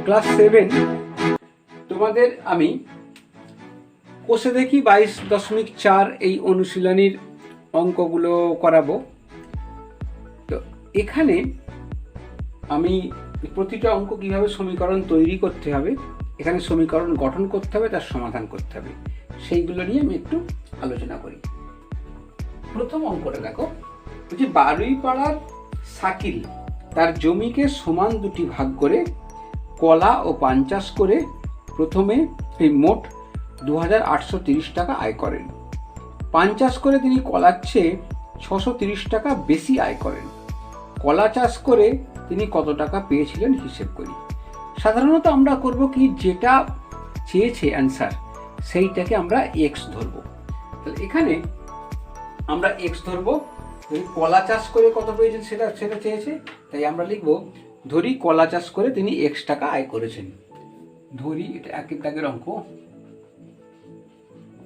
Class 7 তোমাদের আমি কোষে দেখি 22.4 এই অনুশীলনীর অঙ্কগুলো করাবো। তো এখানে আমি প্রতিটা অঙ্ক কিভাবে সমীকরণ তৈরি করতে হবে, এখানে সমীকরণ গঠন করতে হবে, তার সমাধান করতে হবে, সেইগুলো নিয়ে আমি একটু আলোচনা করি। প্রথম অঙ্কটা দেখো, বলছি বারুইপাড়ার শাকিল তার জমিকে সমান দুটি ভাগ করে কলা ও পান চাষ করে প্রথমে এই মোট 2830 টাকা আয় করেন। পান চাষ করে তিনি কলার চেয়ে 630 টাকা বেশি আয় করেন। কলা চাষ করে তিনি কত টাকা পেয়েছিলেন হিসেব করি। সাধারণত আমরা করব কি, যেটা চেয়েছে অ্যান্সার সেইটাকে আমরা এক্স ধরবো। তাহলে এখানে আমরা এক্স ধরবো। কলা চাষ করে কত পেয়েছেন সেটা চেয়েছে, তাই আমরা লিখব ধরি কলা চাষ করে তিনি এক্স টাকা আয় করেছেন। ধরি, এটা একের দাগের অঙ্ক,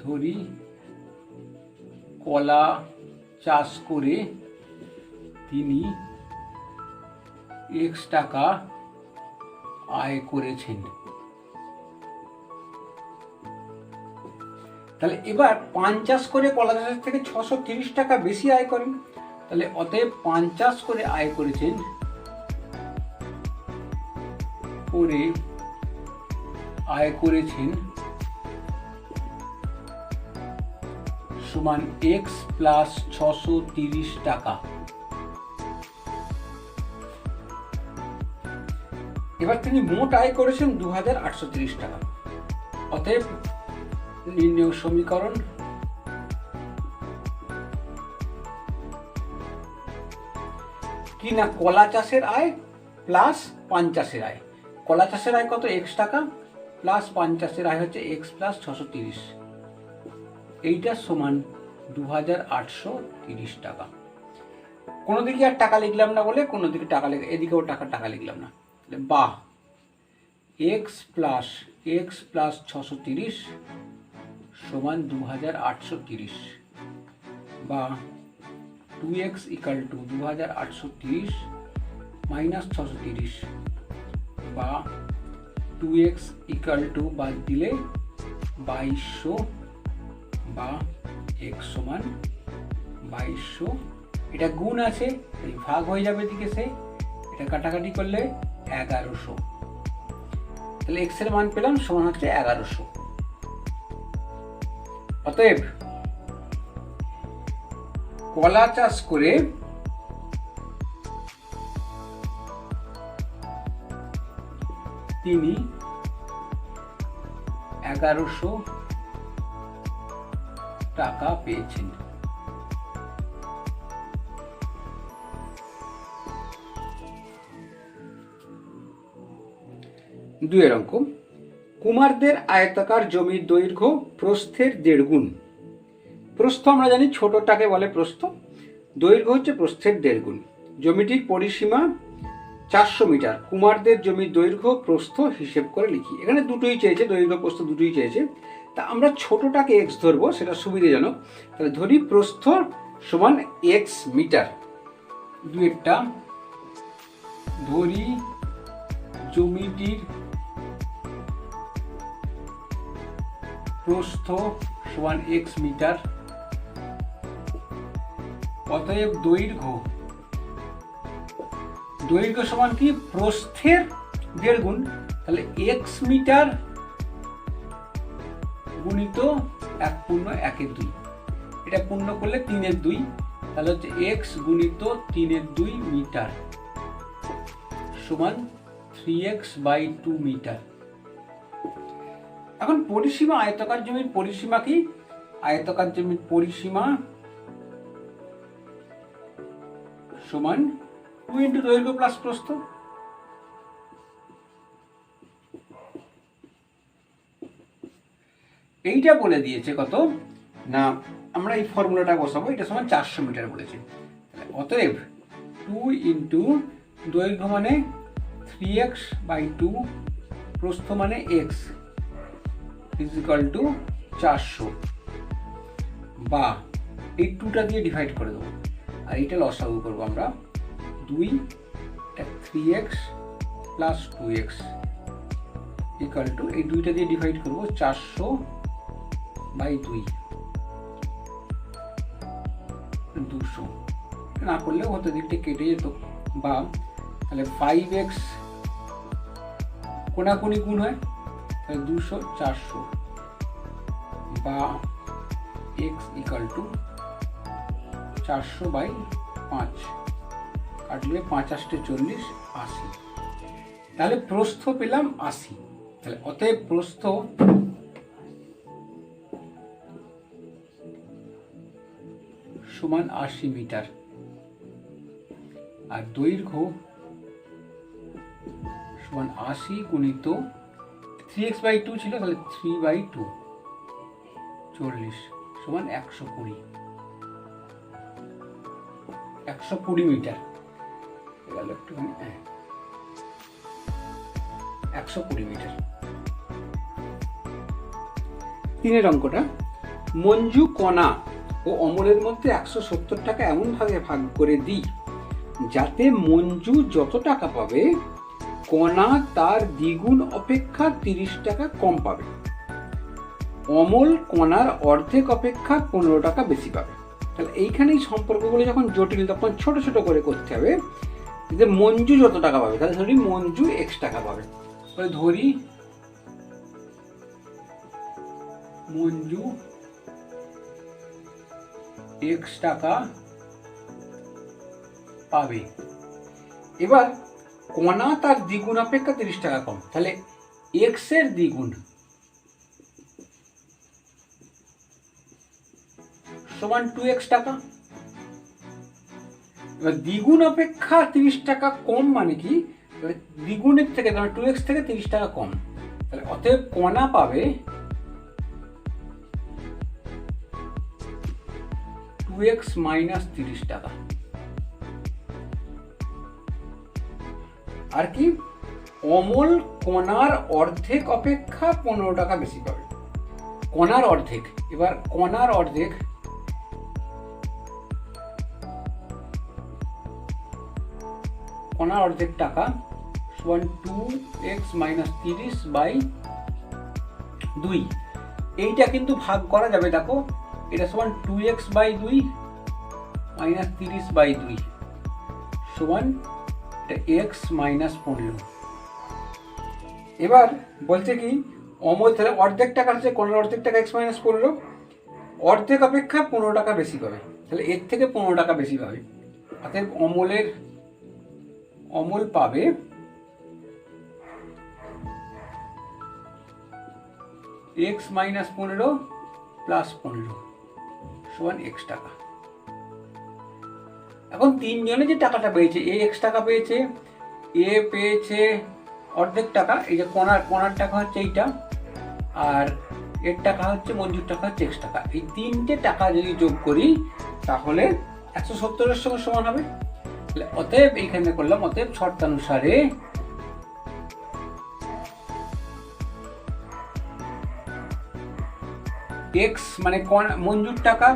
ধরি কলা চাষ করে তিনি এক্স টাকা আয় করেছেন। তাহলে এবার পান চাষ করে কলা চাষের থেকে 630 টাকা বেশি আয় করেন। তাহলে অতএব পান চাষ করে আয় করেছেন সমান এক্স প্লাস 630 টাকা। এবার তিনি মোট আয় করেছেন 2830 টাকা। অতএব নির্ণয় সমীকরণ কি না, কলা চাষের আয় প্লাস পান চাষের আয়। কলা চাষের আয় কত, এক্স টাকা, প্লাস পান চাষের আয় হচ্ছে এক্স প্লাস 630, এইটা সমান 2830 টাকা। কোনো দিকে আর টাকা লিখলাম না বলে কোনো দিকে টাকা এদিকেও টাকা লিখলাম না। বা এক্স প্লাস 630 সমান 2830, বা 2x ইকাল টু 2830 মাইনাস 630, বা 2x ইকাল টু বাদ দিলে 2200, বা x সমান 2200। এটা গুণ আছে, এই ভাগ হয়ে যাবে এদিকে, সে এটা কাটাকাটি করলে 1100। তাহলে x এর মান পেলাম সমান হচ্ছে 1100। অতএব কলা চাষ করে তিনি 1100 টাকা পেয়েছেন। দুয়ের অঙ্ক, কুমারদের আয়তাকার জমির দৈর্ঘ্য প্রস্থের 1.5 গুণ। প্রস্থ আমরা জানি ছোটটাকে বলে প্রস্থ, দৈর্ঘ্য হচ্ছে প্রস্থের 1.5 গুণ। জমিটির পরিসীমা 400 মিটার। কুমারদের জমির দৈর্ঘ্য প্রস্থ হিসেব করে লিখি। এখানে দুটোই চেয়েছে, দৈর্ঘ্য প্রস্থ দুটোই চেয়েছে। তা আমরা ছোটটাকে এক্স ধরবো, সেটা সুবিধাজনক। তাহলে ধরি প্রস্থ সমান এক্স মিটার। দুয়েরটা ধরি জমিটির প্রস্থ সমান এক্স মিটার। অতএব দৈর্ঘ্য সমান কি, প্রস্থের 1.5 গুণ। তাহলে এক্স মিটার গুণিত 1 পূর্ণ 1 2, এটা পূর্ণ করলে 3 2, তাহলে হচ্ছে এক্স গুণিত 3 2 মিটার সমান 3x/2 মিটার। এখন পরিসীমা, আয়তাকার জমির পরিসীমা কি, আয়তাকার জমির পরিসীমা সমান 2 × দৈর্ঘ্য প্লাস প্রস্থ। এইটা বলে দিয়েছে কত না, আমরা এই ফর্মুলাটা বসাবো, এটা সমান 400 মিটার বলেছে। অতএব 2 × দৈর্ঘ্য মানে 3x/2, প্রস্থ মানে x ইজ ইকুয়াল টু 400, বা এই 2টা দিয়ে ডিভাইড করে দেবো, আর এইটা লসাগু করবো আমরা। 2 3x + 2x ইকাল টু এই দুইটা দিয়ে ডিভাইড করবো 400/2 200 না করলেও হতো, দিকটা কেটে যেত। বা তাহলে 5x কোনাকুনি গুণ হয়, তাহলে 200 400 বা x ইকাল টু 400/5 কাটলে 5 8 40 80। তাহলে প্রস্থ পেলাম 80। তাহলে অতএব প্রস্থ সমান 80 মিটার আর দৈর্ঘ্য সমান 80 গুণিত 3x/2 ছিল, তাহলে 3/2 40 সমান 120 মিটার। গেল একটুখানি 120 মিটার। 3 অঙ্কটা, মঞ্জু, কণা ও অমলের মধ্যে 170 টাকা এমন ভাগে ভাগ করে দিই যাতে মঞ্জু যত টাকা পাবে কণা তার দ্বিগুণ অপেক্ষা 30 টাকা কম পাবে, অমল কণার অর্ধেক অপেক্ষা 15 টাকা বেশি পাবে। তাহলে এইখানেই সম্পর্কগুলো যখন জটিল তখন ছোট ছোট করে করতে হবে। যে মঞ্জু যত টাকা পাবে, তাহলে ধরি মঞ্জু x টাকা পাবে, তাহলে ধরি মঞ্জু x টাকা পাবে। এবার কণা তার দ্বিগুণ অপেক্ষা 30 টাকা কম, তাহলে x এর দ্বিগুণ সমান 2x টাকা। এবার দ্বিগুণ অপেক্ষা 30 টাকা কম মানে কি, দ্বিগুণের থেকে 2x থেকে 30 টাকা কম, তাহলে অতএব কণা পাবে 2x মাইনাস 30 টাকা। আর কি, অমল কণার অর্ধেক অপেক্ষা 15 টাকা বেশি পাবে। কণার অর্ধেক, এবার কণার অর্ধেক টাকা সমান 2x মাইনাস 30/2। এইটা কিন্তু ভাগ করা যাবে, দেখো এটা সমান 2x/2 মাইনাস 30/2 সমান x মাইনাস 15। এবার বলছে কি, অমল তাহলে অর্ধেক টাকা হচ্ছে কণার অর্ধেক টাকা x মাইনাস 15, অর্ধেক অপেক্ষা 15 টাকা বেশি পাবে, তাহলে এর থেকে 15 টাকা বেশি পাবে। অতএব অমল পাবে x মাইনাস 15 প্লাস 15 সমান x টাকা। এখন তিনজনে যে টাকাটা পেয়েছে, এ x টাকা পেয়েছে, এ পেয়েছে অর্ধেক টাকা, এই যে কণার টাকা হচ্ছে এইটা, আর এর টাকা হচ্ছে মঞ্জুর টাকা হচ্ছে x টাকা। এই তিনটে টাকা যদি যোগ করি তাহলে 170-এর সঙ্গে সমান হবে। অতএব এইখানে করলাম, অতএব শর্তানুসারে x মানে মঞ্জুর টাকা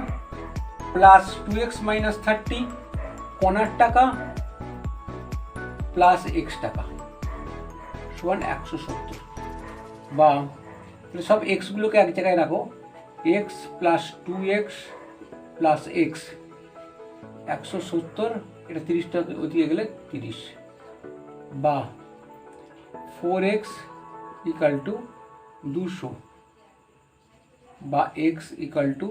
প্লাস 2x মাইনাস 30 কণার টাকা প্লাস x টাকা সমান 170। বা সব x গুলোকে এক জায়গায় রাখো, x plus 2x plus x 170, এটা 30টা ওদিকে গেলে 30, বা 4x ইকাল টু 200 বা x ইকাল টু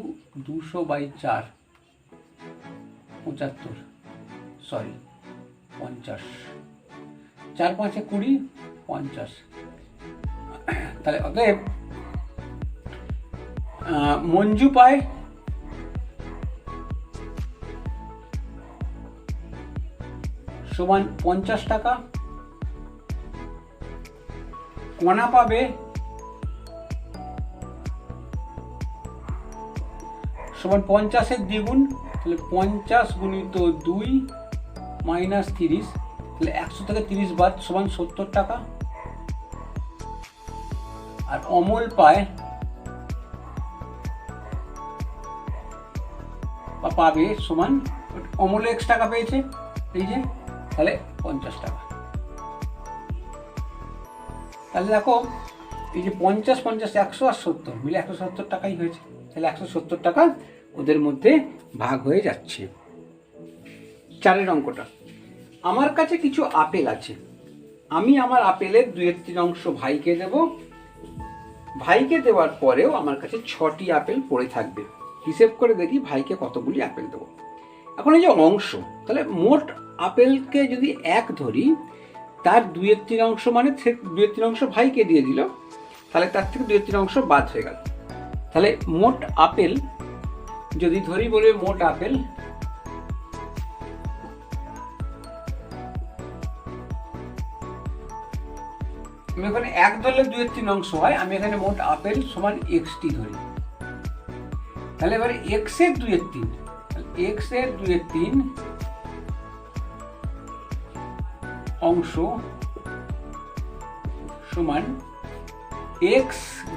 200/4 75, সরি 50, 4 5 20 50। তাহলে অতএব মঞ্জু পায় সমান 50 টাকা, কণা পাবে সমান 50-এর দ্বিগুণ, তাহলে 50 গুণিত 2 মাইনাস 30, তাহলে 100 থেকে 30 বাদ সমান 70 টাকা। আর অমল পায় বা পাবে সমান, অমল x টাকা পেয়েছে এই যে, তাহলে 50 টাকা। তাহলে দেখো এই যে 50, 50, 100 আর 70 মিলে 170 টাকাই হয়েছে। তাহলে 170 টাকা ওদের মধ্যে ভাগ হয়ে যাচ্ছে। 4 অঙ্কটা, আমার কাছে কিছু আপেল আছে, আমি আমার আপেলের 2/3 অংশ ভাইকে দেব, ভাইকে দেওয়ার পরেও আমার কাছে 6টি আপেল পড়ে থাকবে। হিসেব করে দেখি ভাইকে কতগুলি আপেল দেবো। এখন এই যে অংশ, তাহলে মোট আপেলকে যদি 1 ধরি, তার 2/3 অংশ মানে 2/3 অংশ ভাইকে দিয়ে দিল, তাহলে তার থেকে 2/3 অংশ বাদ হয়ে গেল। তাহলে মোট আপেল যদি ধরি, বলে মোট আপেল আমি এখানে 1 ধরলে 2/3 অংশ হয়, আমি এখানে মোট আপেল সমান xটি ধরি। তাহলে এবারে x এর 2/3, x এর 2/3 অংশ সমান x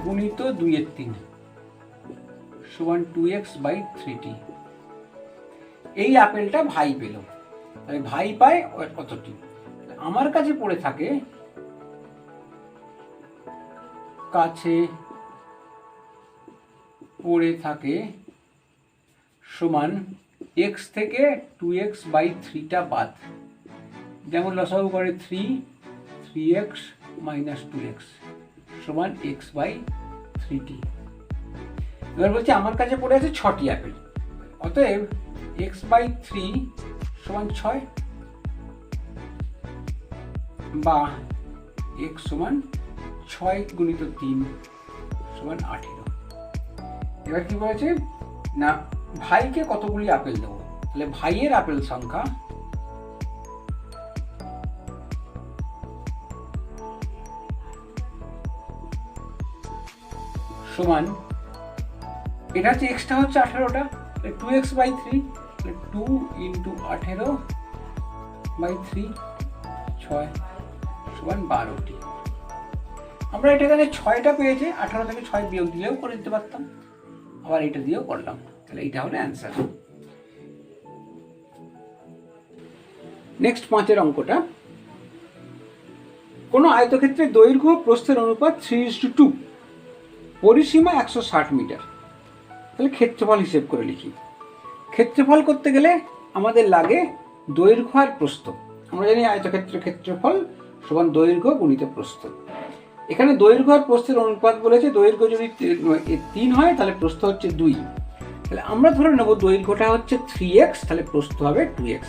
গুণিত 2/3 সমান 2x/3t। এই আপেলটা ভাই পেল, তাহলে ভাই পায় কতটি? আমার কাছে পড়ে থাকে, সমান x থেকে 2x/3টা বাদ, যেমন লসাগু করে 3x - 2x সমান x/3t। এবার বলছি আমার কাছে পড়ে আছে 6টি আপেল, অতএব x/3 সমান 6 বা x সমান 6 গুণিত 3 সমান 18। এবার কি বলেছে না, ভাইকে কতগুলি আপেল দেবো, তাহলে ভাইয়ের আপেল সংখ্যা সমান, এটা হচ্ছে এক্সটা হচ্ছে 18টা, 2x/3, 2 × 18/3 6 সমান 12টি। আমরা এটা এখানে 6টা পেয়েছে, 18 থেকে 6 বিয়োগ দিলেও করে দিতে পারতাম, আবার এটা দিয়েও করলাম, তাহলে এটা হলো অ্যান্সার। নেক্সট 5 অঙ্কটা, কোনো আয়তক্ষেত্রের দৈর্ঘ্য প্রস্থের অনুপাত 3:2, পরিসীমা 160 মিটার। তাহলে ক্ষেত্রফল হিসেব করে লিখি। ক্ষেত্রফল করতে গেলে আমাদের লাগে দৈর্ঘ্য আর প্রস্থ। আমরা জানি আয়তক্ষেত্রের ক্ষেত্রফল সমান দৈর্ঘ্য গুণিত প্রস্থ। এখানে দৈর্ঘ্য আর প্রস্থের অনুপাত বলেছে, দৈর্ঘ্য যদি 3 হয় তাহলে প্রস্থ হচ্ছে 2। তাহলে আমরা ধরে নেব দৈর্ঘ্যটা হচ্ছে 3x, তাহলে প্রস্থ হবে 2x।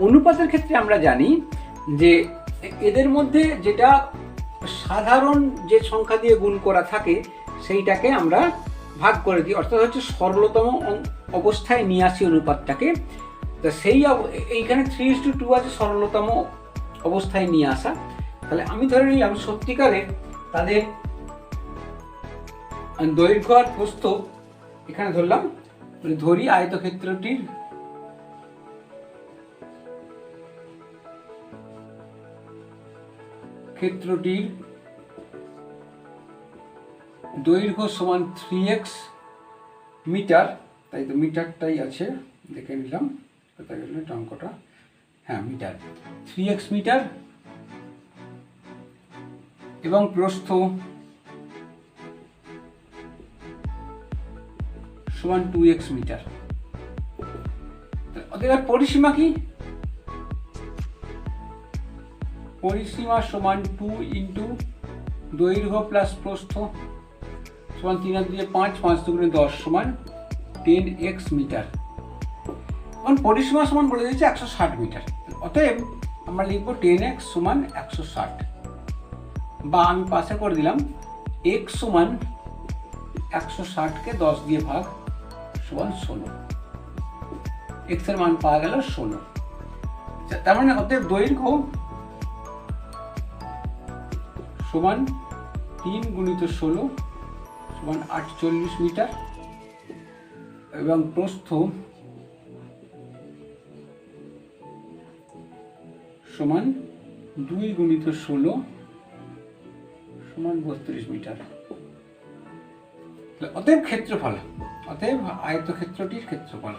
অনুপাতের ক্ষেত্রে আমরা জানি যে এদের মধ্যে যেটা সাধারণ যে সংখ্যা দিয়ে গুণ করা থাকে সেইটাকে আমরা ভাগ করে দিই, অর্থাৎ হচ্ছে সরলতম অবস্থায় নিয়ে আসি অনুপাতটাকে। তো সেই এইখানে 3:2 আছে সরলতম অবস্থায় নিয়ে আসা। তাহলে আমি ধরে নিলাম সত্যিকারে তাদের দৈর্ঘ্য আর প্রস্থ এখানে ধরলাম, ধরি আয়তক্ষেত্রটির দৈর্ঘ্য সমান 3x মিটার, তাই তো মিটারটাই আছে, দেখে নিলাম কোথায় গেল অঙ্কটা, হ্যাঁ মিটার, 3x মিটার, এবং প্রস্থ সমান 2x মিটার। এবার পরিসীমা কি? পরিসীমা সমান 2 × দৈর্ঘ্য প্লাস প্রস্থ সমান 3 আর 2 5, 5 2 10 সমান 10x মিটার। এখন পরিসীমা সমান বলে দিয়েছে 160 মিটার, অতএব আমরা লিখব 10x সমান 160, বা আমি পাশে করে দিলাম x সমান 160কে 10 দিয়ে ভাগ সমান 16, x এর মান পাওয়া গেল 16। তার মানে অতএব দৈর্ঘ্য সমান 3 × 16 সমান 48 মিটার, এবং প্রস্থ সমান 2 × 16 সমান 32 মিটার। অতএব ক্ষেত্রফল, অতএব আয়তক্ষেত্রটির ক্ষেত্রফল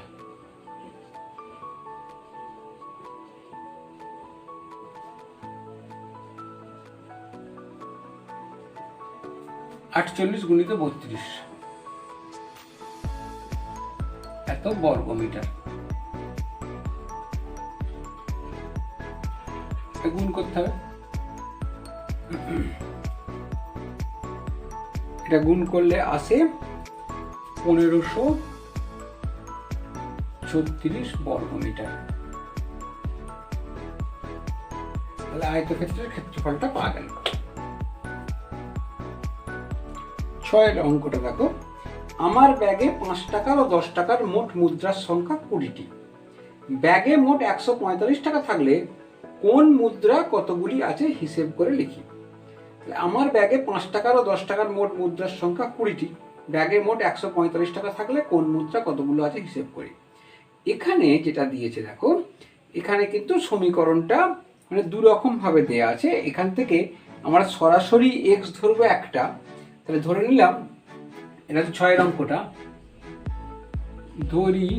48 গুণিত 32 এত বর্গমিটার। গুণ করতে হবে, এটা গুণ করলে আসে 1536 বর্গমিটার। তাহলে আয়তক্ষেত্রের ক্ষেত্রফলটা পাওয়া গেল। 6 অঙ্কটা দেখো, আমার ব্যাগে 5 টাকার ও 10 টাকার মোট মুদ্রার সংখ্যা 20টি। ব্যাগে মোট 145 টাকা থাকলে কোন মুদ্রা কতগুলি আছে হিসেব করে লিখি। আমার ব্যাগে 5 টাকার ও 10 টাকার মোট মুদ্রার সংখ্যা 20টি। ব্যাগে মোট 145 টাকা থাকলে কোন মুদ্রা কতগুলো আছে হিসেব করি। এখানে যেটা দিয়েছে দেখো, এখানে কিন্তু সমীকরণটা মানে দুরকম ভাবে দেয়া আছে। এখান থেকে আমরা সরাসরি এক্স ধরবো একটা, তাহলে ধরে নিলাম এটা হচ্ছে 6 অঙ্কটা, ধরি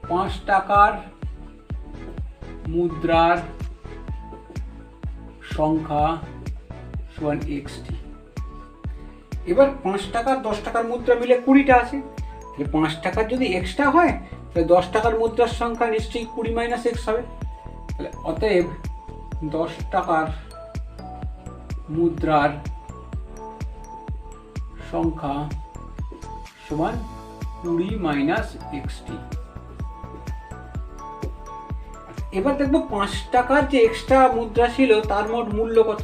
5 টাকার মুদ্রার সংখ্যা সমান এক্সটি। এবার 5 টাকার 10 টাকার মুদ্রা মিলে 20টা আছে, তাহলে 5 টাকার যদি এক্সটা হয় তাহলে 10 টাকার মুদ্রার সংখ্যা নিশ্চয়ই 20 মাইনাস এক্স হবে। তাহলে অতএব 10 টাকার মুদ্রার সংখ্যা সমান 20 মাইনাস এক্সটি। এবার দেখবো 5 টাকার যে এক্সট্রা মুদ্রা ছিল তার মোট মূল্য কত।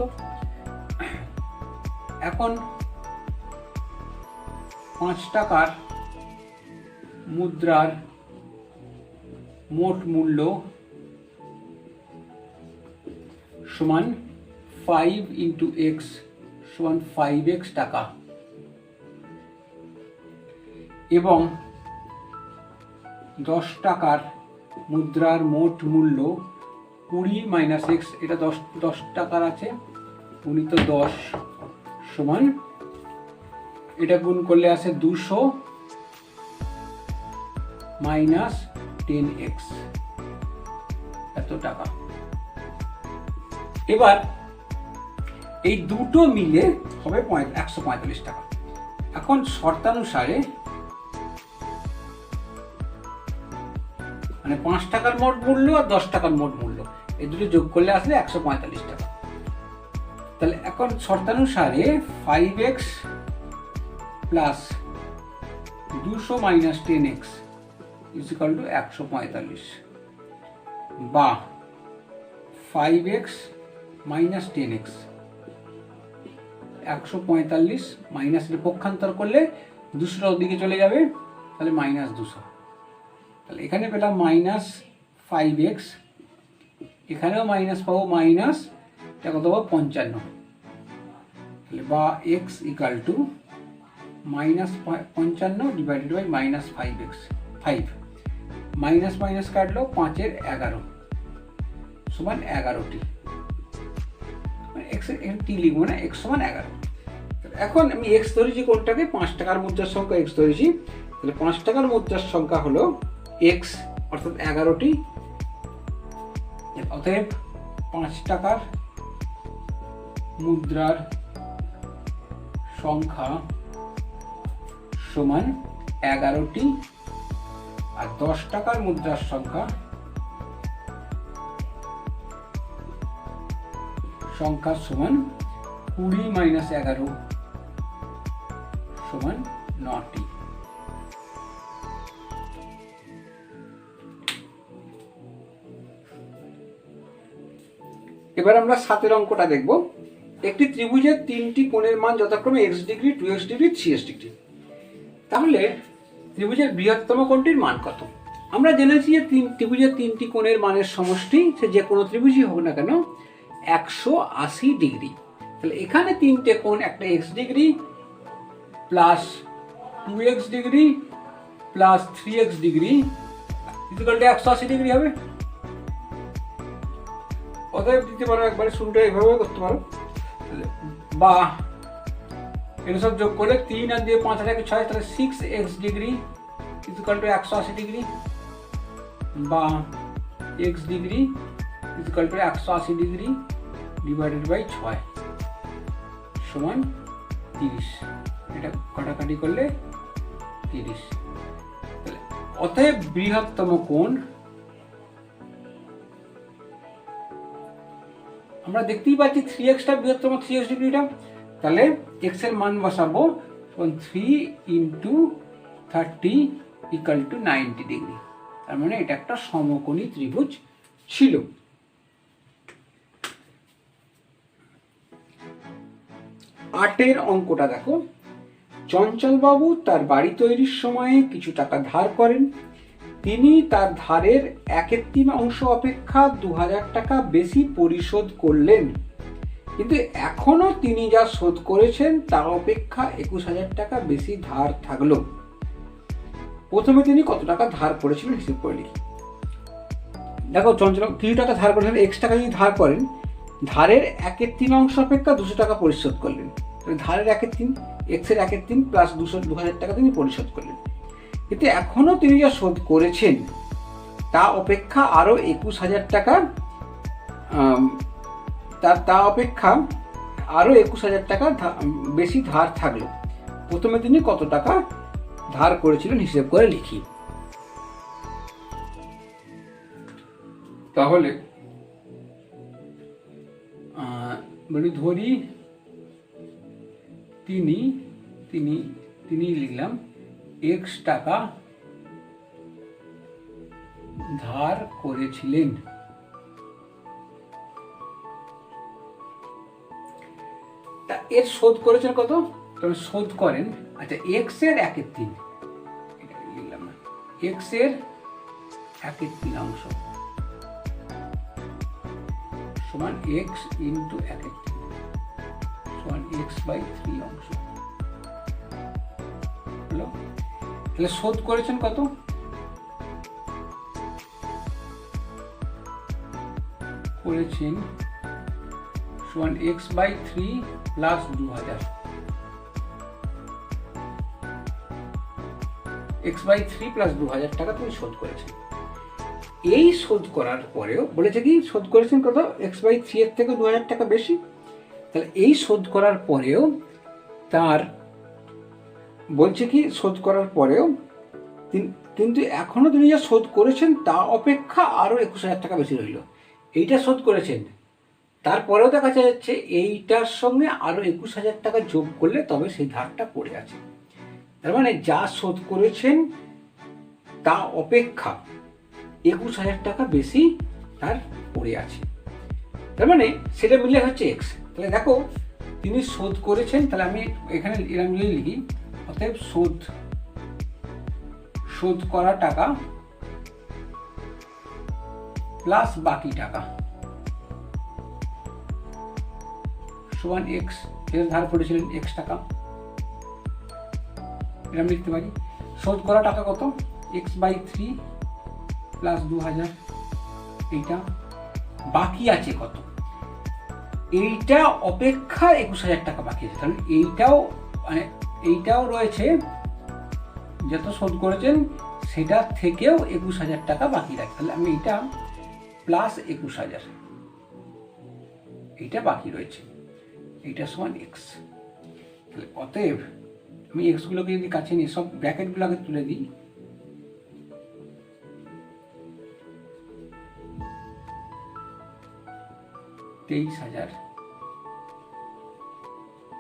এখন 5 টাকার মুদ্রার মোট মূল্য সমান 5 ইন্টু এক্স সমান 5x টাকা, এবং 10 টাকার মুদ্রার মোট মূল্য 20 মাইনাস এক্স, এটা 10 টাকার আছে গুণিত 10 সমান, এটা গুণ করলে আসে 200 মাইনাস 10x এত টাকা। এবার এই দুটো মিলে হবে 145 টাকা। এখন শর্তানুসারে মানে 5 টাকার মোট মূল্য আর 10 টাকার মোট মূল্য এই দুটো যোগ করলে আসলে 145 টাকা। তাহলে এখন শর্তানুসারে 5x plus 200 minus 10x is equal to 145, বা 5x মাইনাস 10x 145 মাইনাস পক্ষান্তর করলে 200 ওদিকে চলে যাবে, তাহলে মাইনাস 200। তাহলে এখানে পেলাম মাইনাস 5x, এখানেও মাইনাস পাবো মাইনাস, এটা কত পাবো 55, তাহলে বা x equal to minus 55 divided by minus 5x, 5 minus minus কাটলো 5 এর 11 সমান 11টি, এক্স টি লিখবো না, এক্স সমান 11। এখন আমি এক্স ধরেছি কোনটাকে, 5 টাকার মুদ্রার সংখ্যা এক্স ধরেছি, তাহলে 5 টাকার মুদ্রার সংখ্যা হলো এক্স অর্থাৎ 11টি। অতএব 5 টাকার মুদ্রার সংখ্যা সমান 11টি, আর 10 টাকার মুদ্রার সংখ্যা সমান 20 মাইনাস 11 সমান 9টি। এবার আমরা 7 অঙ্কটা দেখব। একটি ত্রিভুজের 3টি কোণের মান যথাক্রমে x degree, 2x degree, 3x degree. তাহলে ত্রিভুজের বৃহত্তম কোণটির মান কত? আমরা জেনেছি যে ত্রিভুজের 3টি কোণের মানের সমষ্টি, সে যে কোনো ত্রিভুজই হোক না কেন, 180 ডিগ্রি। তাহলে এখানে 3টে কোণ, একটা x degree plus 2x degree plus 3x degree equal to 180 degree হবে। অতএব দিতে পারো একবারে শুরুটা এইভাবে করতে পারো, বা এগুলো সব যোগ করলে 3 আর দিয়ে 5 আর 1 6, তাহলে 6x degree equal to 180 degree, বা x degree equal to 180 degree divided by 6 সমান 30, এটা কাটাকাটি করলে 30। তাহলে অতএব বৃহত্তম কোণ আমরা দেখতেই পাচ্ছি 3x-টা বৃহত্তম 3x ডিগ্রিটা। তাহলে x এর মান বসাবো 3 × 30 = 90 ডিগ্রি। তার মানে এটা একটা সমকোণী ত্রিভুজ ছিল। আটের অঙ্কটা দেখো, চঞ্চলবাবু তার বাড়ি তৈরির সময়ে কিছু টাকা ধার করেন। তিনি তার ধারের 1/3 অংশ অপেক্ষা 2000 টাকা বেশি পরিশোধ করলেন, কিন্তু এখনো তিনি যা শোধ করেছেন তা অপেক্ষা 21000 টাকা বেশি ধার থাকলো। প্রথমে তিনি কত টাকা ধার করেছিলেন হিসেব করে লিখি। দেখো, চঞ্চল কিছু টাকা ধার করেছেন, x টাকা যদি ধার করেন, ধারের 1/3 অংশ অপেক্ষা 200 টাকা পরিশোধ করলেন। ধারের 1/3, x এর 1/3 প্লাস 2000 টাকা তিনি পরিশোধ করলেন, কিন্তু এখনো তিনি যা শোধ করেছেন তা অপেক্ষা আরো 21000 টাকা তা অপেক্ষা আরো 21000 টাকা বেশি ধার থাকলো। প্রথমে তিনি কত টাকা ধার করেছিলেন হিসেব করে লিখি। তাহলে ধরি তিনি লিখলাম x টাকা ধার করেছিলেন। তা এর শোধ করেছেন কত? শোধ করেন, আচ্ছা, x এর 1/3, এটা লিখলাম না, x এর 1/3 অংশ সমান x × 1/3 সমান x/3 অংশ হলো। তাহলে শোধ করেছেন কত? করেছেন সমান x/3 প্লাস 2000, x/3 প্লাস 2000 টাকা তুমি শোধ করেছেন। এই শোধ করার পরেও বলেছে কি শোধ করেছেন কত? x/3 এর থেকে 2000 টাকা বেশি। তাহলে এই শোধ করার পরেও তার বলছে কি শোধ করার পরেও কিন্তু এখনো তিনি যা শোধ করেছেন তা অপেক্ষা আরো 21000 টাকা বেশি রইল। এইটা শোধ করেছেন, তারপরেও দেখা যাচ্ছে এইটার সঙ্গে আরো 21000 টাকা যোগ করলে তবে সেই ধারটা পড়ে আছে। তার মানে যা শোধ করেছেন তা অপেক্ষা 21000 টাকা বেশি তার পড়ে আছে। তার মানে সেটা মিলে হচ্ছে x। তাহলে দেখো, তিনি শোধ করেছেন, তাহলে আমি এখানে এরকম যদি লিখি, অতএব শোধ করা টাকা প্লাস বাকি টাকা সমান x। এর ধার করেছিলেন x টাকা, এরকম লিখতে পারি। শোধ করা টাকা কত? x/3 plus 2000। এইটা বাকি আছে কত? এইটা অপেক্ষা 21000 টাকা বাকি আছে। তাহলে এইটাও রয়েছে, যত শোধ করেছেন সেটা থেকেও 21000 টাকা বাকি রাখে। তাহলে আমি এইটা প্লাস 21000, এইটা বাকি রয়েছে, এইটা সমান x। তাহলে অতএব আমি x গুলোকে যদি কাছে নিয়ে সব ব্র্যাকেটগুলো আগে তুলে দিই, $23,000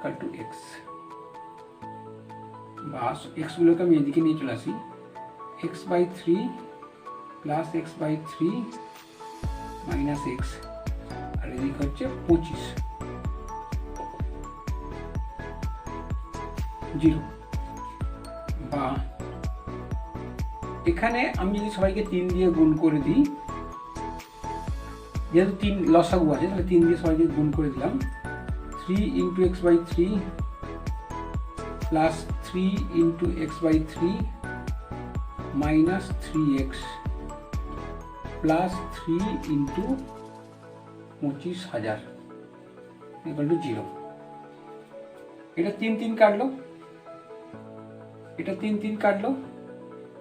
= x, বা x গুলোকে আমি এদিকে নিয়ে চলে আসি, x/3 plus x/3 minus x, আর এদিকে হচ্ছে 25, 0। বা এখানে আমি যদি সবাইকে 3 দিয়ে গুণ করে দিই, যেহেতু 3 লসাগু আছে, তাহলে 3 দিয়ে সবাইকে গুণ করে দিলাম। 3 × x/3 plus 3 × x/3 minus 3x plus 3 × 25,000 = 0। এটা 3 কাটলো, এটা 3 কাটলো,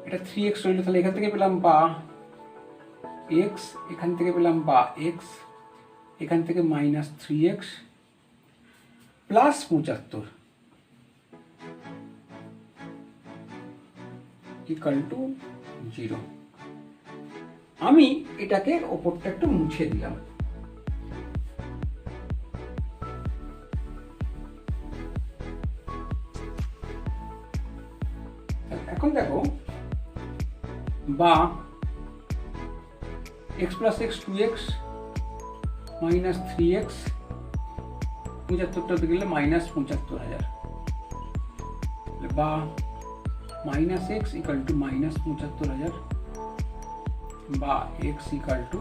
এটা 3x রইল। তাহলে এখান থেকে পেলাম বা x, এখান থেকে পেলাম বা x, এখান থেকে minus 3x plus 75, equal to 0। আমি এটাকে ওপরটা একটু মুছে দিলাম। এখন দেখো, বা x plus x 2x minus 3x 75টা গেলে মাইনাস 75,000, বা minus x equal to minus 75,000, বা x equal to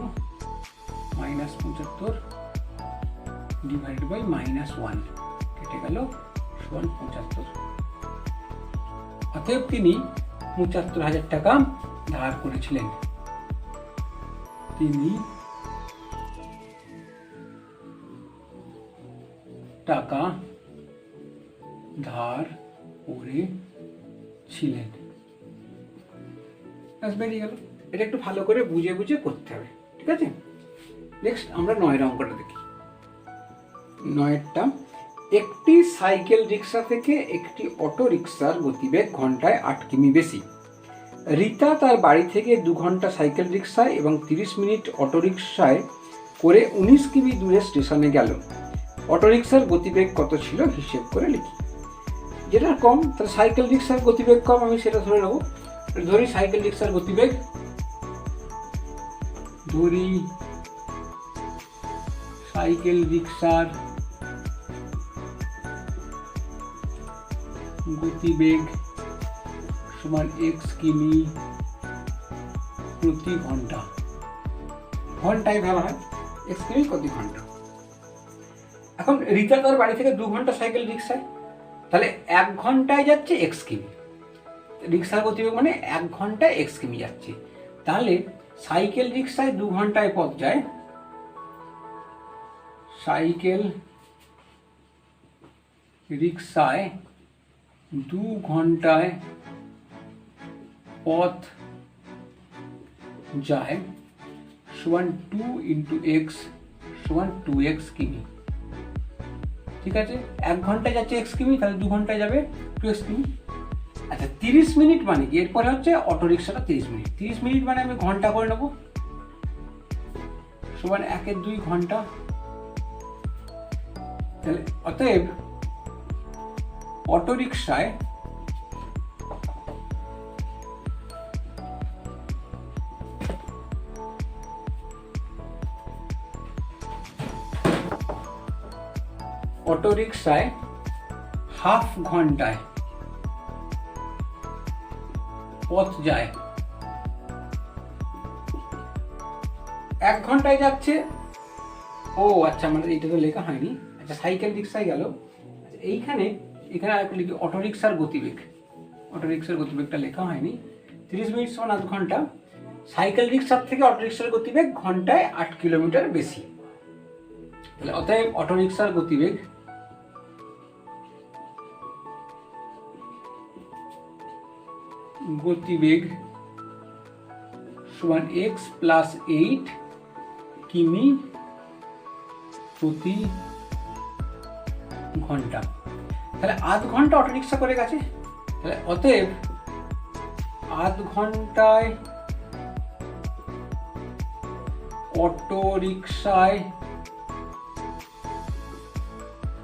minus 75 divide by minus 1 কেটে গেল সমান 75। অতএব তিনি 75,000 টাকা ধার করেছিলেন। তিনি টাকা ধার করেছিলেন। বেরিয়ে গেল। এটা একটু ভালো করে বুঝে বুঝে করতে হবে, ঠিক আছে? নেক্সট আমরা 9 অঙ্কটা দেখি। 9টা, একটি সাইকেল রিক্সা থেকে একটি অটো রিক্সার গতিবেগ ঘন্টায় 8 কিমি বেশি। রীতা তার বাড়ি থেকে 2 ঘন্টা সাইকেল রিক্সায় এবং 30 মিনিট অটো রিক্সায় করে 19 কিমি দূরে স্টেশনে গেল। অটো রিক্সার গতিবেগ কত ছিল হিসেব করে লিখি। যেটা কম, তাহলে সাইকেল রিক্সার গতিবেগ কম, আমি সেটা ধরে নেব। ধরি সাইকেল রিক্সার গতিবেগ, ধরি সাইকেল রিক্সার গতিবেগ সমান x কিমি প্রতি ঘন্টা। ঘন্টায় ভাবা হয়, x কিমি প্রতি ঘন্টা। এখন রীতা তার বাড়ি থেকে 2 ঘন্টা সাইকেল রিক্সায়, তাহলে 1 ঘন্টায় যাচ্ছে x কিমি। রিক্সার গতিবেগ মানে 1 ঘন্টায় x কিমি যাচ্ছে। তাহলে সাইকেল রিক্সায় 2 ঘন্টায় পথ যায়, সাইকেল রিক্সায় 2 ঘন্টায় পথ যায় সমান 2 ইন্টু x সমান 2x কিমি। ঠিক আছে, 1 ঘন্টায় যাচ্ছে x কিমি, তাহলে 2 ঘন্টায় যাবে 2x কিমি। আচ্ছা, 30 মিনিট মানে কি? এরপরে হচ্ছে অটো রিক্সাটা 30 মিনিট। 30 মিনিট মানে আমি ঘন্টা করে নেব, সমান 1-এর 2 ঘন্টা। তাহলে অতএব অটো রিক্সায় হাফ ঘন্টায় পথ যায়। 1 ঘন্টায় যাচ্ছে, ও আচ্ছা, মানে এটা তো লেখা হয়নি। আচ্ছা, সাইকেল রিক্সায় গেল। এইখানে আর লিখি অটো রিক্সার গতিবেগ। অটো রিক্সার গতিবেগটা লেখা হয়নি। 30 মিনিট সমান 8 ঘন্টা। সাইকেল রিক্সার থেকে অটো রিক্সার গতিবেগ ঘন্টায় 8 কিলোমিটার বেশি। তাহলে অতএব অটো রিক্সার গতিবেগ সমান x প্লাস 8 কিমি প্রতি ঘন্টা। তাহলে 8 ঘন্টা অটো রিক্সা করে গেছে। তাহলে অতএব 8 ঘন্টায় অটো রিক্সায়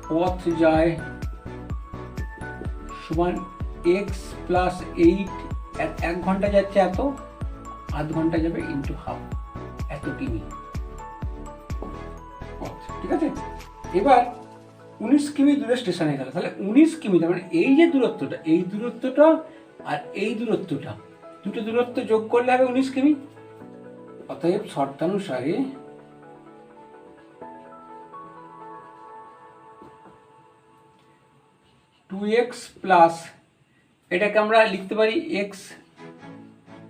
পথ যায় সমান x প্লাস 8, 1 ঘন্টা যাচ্ছে এত, 8 ঘন্টা যাবে ইন্টু হাফ, এত কিমি পথ। ঠিক আছে, এবার 19 কিমি দূরে স্টেশনে গেল। তাহলে 19 কিমি, তার মানে এই যে দূরত্বটা, এই দূরত্বটা আর এই দূরত্বটা, দুটো দূরত্ব যোগ করলে হবে 19 কিমি। অতএব শর্তানুসারে টু এক্স প্লাস, এটাকে আমরা লিখতে পারি x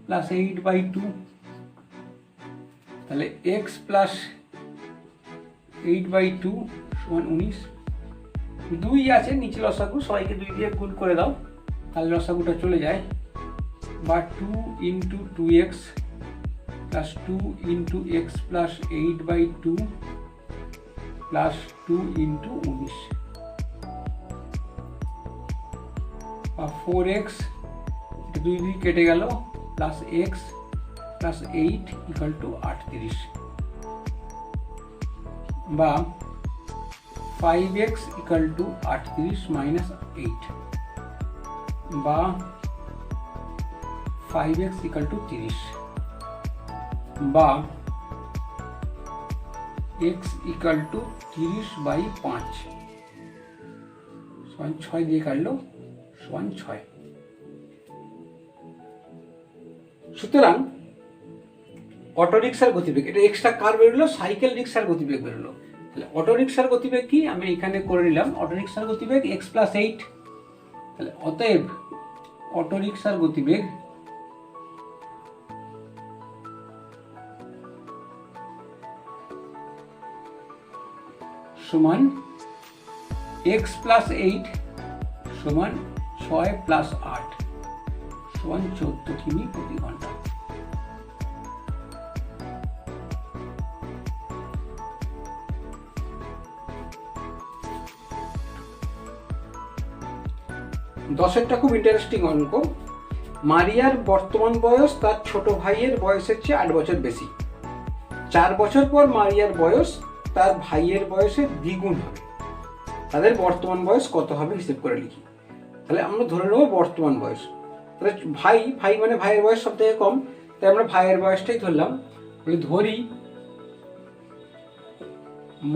প্লাস 8/2। তাহলে x প্লাস 8/2 সমান 19। 2 আছে নিচে লসাগু, সবাইকে 2 দিয়ে গুণ করে দাও, তাহলে লসাগুটা চলে যায়। বা 2 into 2x plus 2 into x plus 8/2 plus 2 into 19, বা 4x দুই দুই কেটে গেল, plus x plus 8 equal to 38, বা 5x ইকুয়াল টু 38 মাইনাস 8, বা 5x ইকুয়াল টু 30, বা x ইকুয়াল টু 30/5 সমান 6 দিয়ে কাটলো সমান 6। সুতরাং অটো রিক্সার গতিবেগ, এটা এক্সট্রা কার বেরোলো, সাইকেল রিক্সার গতিবেগ বেরোলো। তাহলে অটো রিক্সার গতিবেগ কি আমি এখানে করে নিলাম, অটো রিক্সার গতিবেগ x প্লাস 8। তাহলে অতএব অটো রিক্সার গতিবেগ সমান x প্লাস 8 সমান 6 প্লাস 8 সমান 14 কিমি প্রতি ঘন্টা। দশেরটা খুব ইন্টারেস্টিং অঙ্ক। মারিয়ার বর্তমান বয়স তার ছোট ভাইয়ের বয়সের চেয়ে 8 বছর বেশি। 4 বছর পর মারিয়ার বয়স তার ভাইয়ের বয়সের দ্বিগুণ হবে। তাদের বর্তমান বয়স কত হবে হিসেব করে লিখি। তাহলে আমরা ধরে নেব বর্তমান বয়স। তাহলে ভাই মানে ভাইয়ের বয়স সব থেকে কম, তাই আমরা ভাইয়ের বয়সটাই ধরলাম। বলে ধরি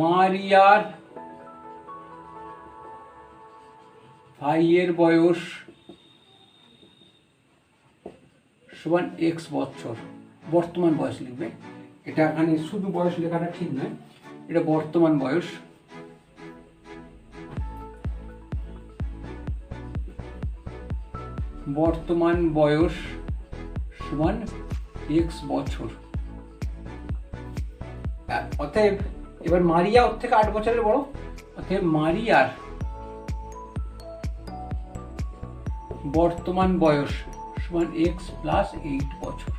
মারিয়ার ভাইয়ের বয়স সমান x বছর। বর্তমান বয়স লিখবে, এটা এখানে শুধু বয়স লেখাটা ঠিক নয়, এটা বর্তমান বয়স। বর্তমান বয়স সমান x বছর। অতএব এবার মারিয়া ওর থেকে 8 বছরের বড়, অতএব মারিয়ার বর্তমান বয়স সমান x প্লাস 8 বছর।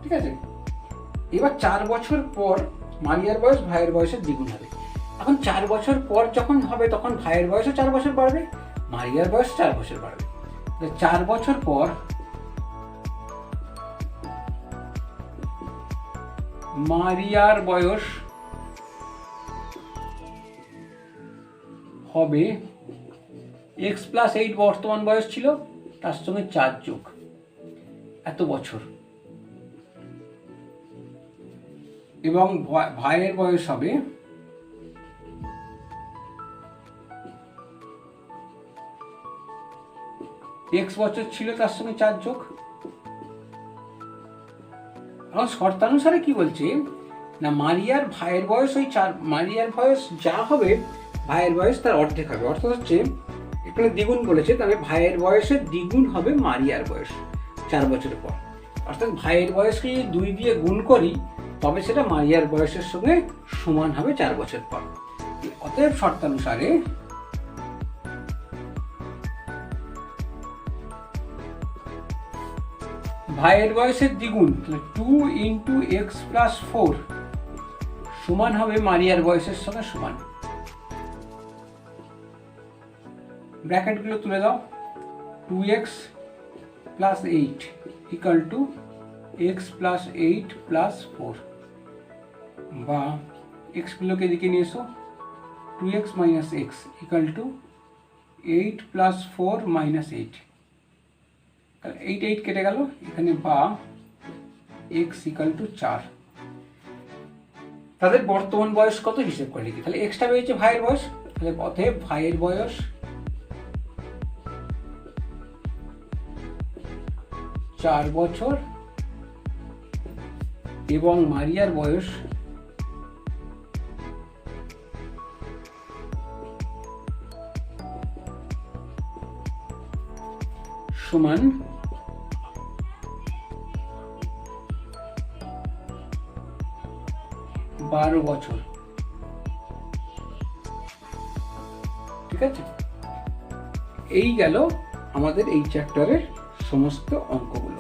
ঠিক আছে, এবার 4 বছর পর মারিয়ার বয়স ভাইয়ের বয়সের দ্বিগুণ হবে। এখন 4 বছর পর যখন হবে তখন ভাইয়ের বয়সও 4 বছর বাড়বে, মারিয়ার বয়স 4 বছর বাড়বে। 4 বছর পর মারিয়ার বয়স হবে x প্লাস 8 বর্তমান বয়স ছিল, তার সঙ্গে 4 যোগ এত বছর, এবং ভাইয়ের বয়স হবে x বছর ছিল তার সঙ্গে 4 যোগ। এখন শর্তানুসারে কি বলছে না, মারিয়ার ভাইয়ের বয়স ওই 4, মারিয়ার বয়স যা হবে ভাইয়ের বয়স তার অর্ধেক হবে। অর্থাৎ হচ্ছে এখানে দ্বিগুণ বলেছে, তবে ভাইয়ের বয়সের দ্বিগুণ হবে মারিয়ার বয়স 4 বছরের পর। অর্থাৎ ভাইয়ের বয়সকে যদি 2 দিয়ে গুণ করি তবে সেটা মারিয়ার বয়সের সঙ্গে সমান হবে 4 বছর পর। অতএব শর্তানুসারে ভাইয়ের বয়সের দ্বিগুণ 2 ইন্টু x প্লাস 4 সমান হবে মারিয়ার বয়সের সঙ্গে সমান। ব্র্যাকেটগুলো তুলে দাও, 2x plus 8 equal to x plus 8 plus 4, বা এক্সগুলোকে এদিকে নিয়ে এসো, 2x minus x equal to 8 plus 4 minus 8। তাহলে 8 কেটে গেল এখানে, বা x ইকুয়াল টু 4। তাদের বর্তমান বয়স কত হিসেব করে লিখি। তাহলে এক্সটা বেরিয়েছে ভাইয়ের বয়স, তাহলে অতএব ভাইয়ের বয়স 4 বছর এবং মারিয়ার বয়স সমান 12 বছর। ঠিক আছে, এই গেল আমাদের এই চ্যাপ্টারের সমস্ত অঙ্কগুলো।